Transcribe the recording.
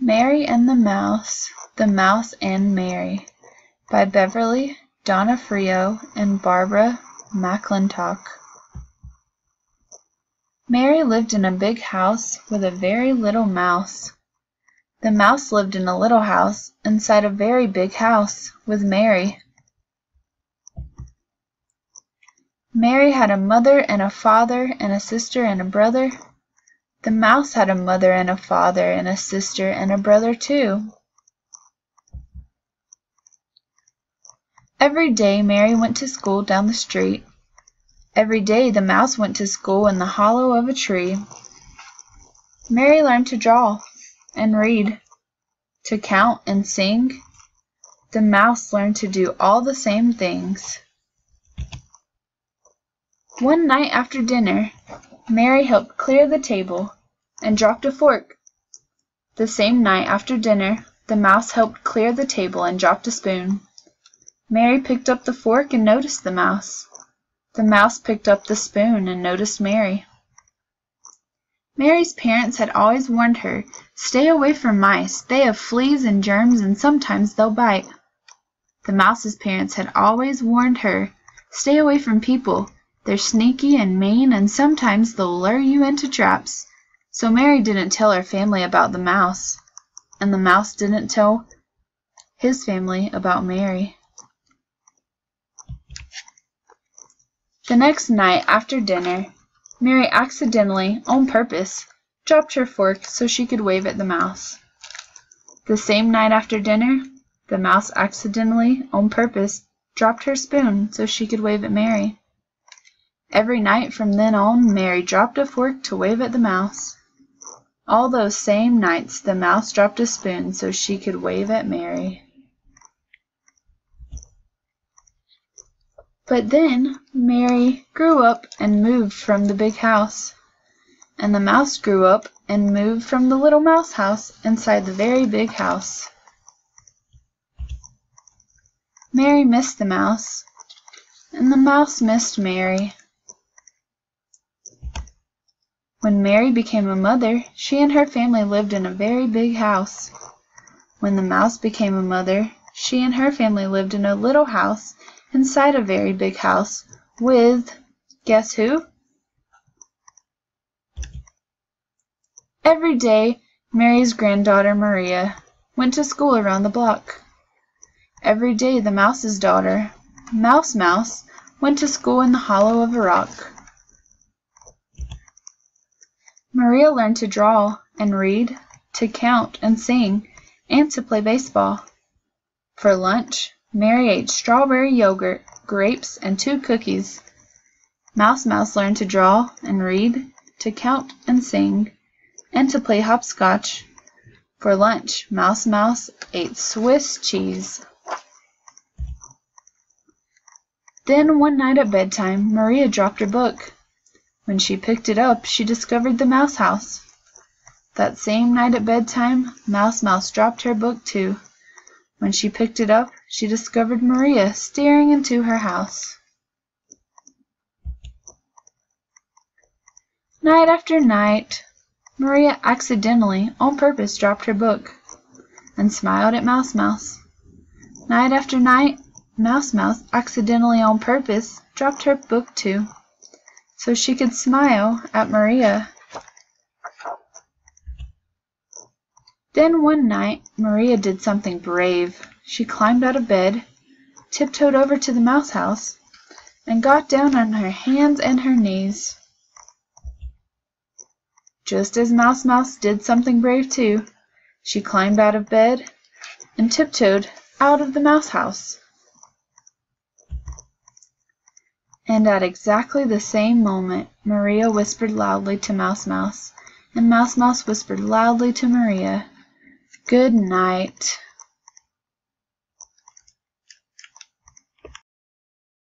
Mary and the Mouse and Mary by Beverly D'Onofrio and Barbara McClintock. Mary lived in a big house with a very little mouse. The mouse lived in a little house inside a very big house with Mary. Mary had a mother and a father and a sister and a brother. The mouse had a mother and a father and a sister and a brother too. Every day Mary went to school down the street. Every day the mouse went to school in the hollow of a tree. Mary learned to draw and read, to count and sing. The mouse learned to do all the same things. One night after dinner, Mary helped clear the table and dropped a fork. The same night after dinner, the mouse helped clear the table and dropped a spoon. Mary picked up the fork and noticed the mouse. The mouse picked up the spoon and noticed Mary. Mary's parents had always warned her, "Stay away from mice. They have fleas and germs and sometimes they'll bite." The mouse's parents had always warned her, "Stay away from people. They're sneaky and mean and sometimes they'll lure you into traps." So Mary didn't tell her family about the mouse, and the mouse didn't tell his family about Mary. The next night after dinner, Mary accidentally, on purpose, dropped her fork so she could wave at the mouse. The same night after dinner, the mouse accidentally, on purpose, dropped her spoon so she could wave at Mary. Every night from then on, Mary dropped a fork to wave at the mouse. All those same nights, the mouse dropped a spoon so she could wave at Mary. But then Mary grew up and moved from the big house, and the mouse grew up and moved from the little mouse house inside the very big house. Mary missed the mouse, and the mouse missed Mary. When Mary became a mother, she and her family lived in a very big house. When the mouse became a mother, she and her family lived in a little house inside a very big house with, guess who? Every day, Mary's granddaughter Maria went to school around the block. Every day the mouse's daughter, Mouse Mouse, went to school in the hollow of a rock. Maria learned to draw and read, to count and sing, and to play baseball. For lunch, Mary ate strawberry yogurt, grapes, and 2 cookies. Mouse Mouse learned to draw and read, to count and sing, and to play hopscotch. For lunch, Mouse Mouse ate Swiss cheese. Then one night at bedtime, Maria dropped her book. When she picked it up, she discovered the mouse house. That same night at bedtime, Mouse Mouse dropped her book too. When she picked it up, she discovered Maria staring into her house. Night after night, Maria accidentally, on purpose, dropped her book and smiled at Mouse Mouse. Night after night, Mouse Mouse accidentally, on purpose, dropped her book too, so she could smile at Maria. Then one night, Maria did something brave. She climbed out of bed, tiptoed over to the mouse house, and got down on her hands and her knees. Just as Mouse Mouse did something brave too, she climbed out of bed and tiptoed out of the mouse house. And at exactly the same moment, Maria whispered loudly to Mouse Mouse, and Mouse Mouse whispered loudly to Maria, "Good night."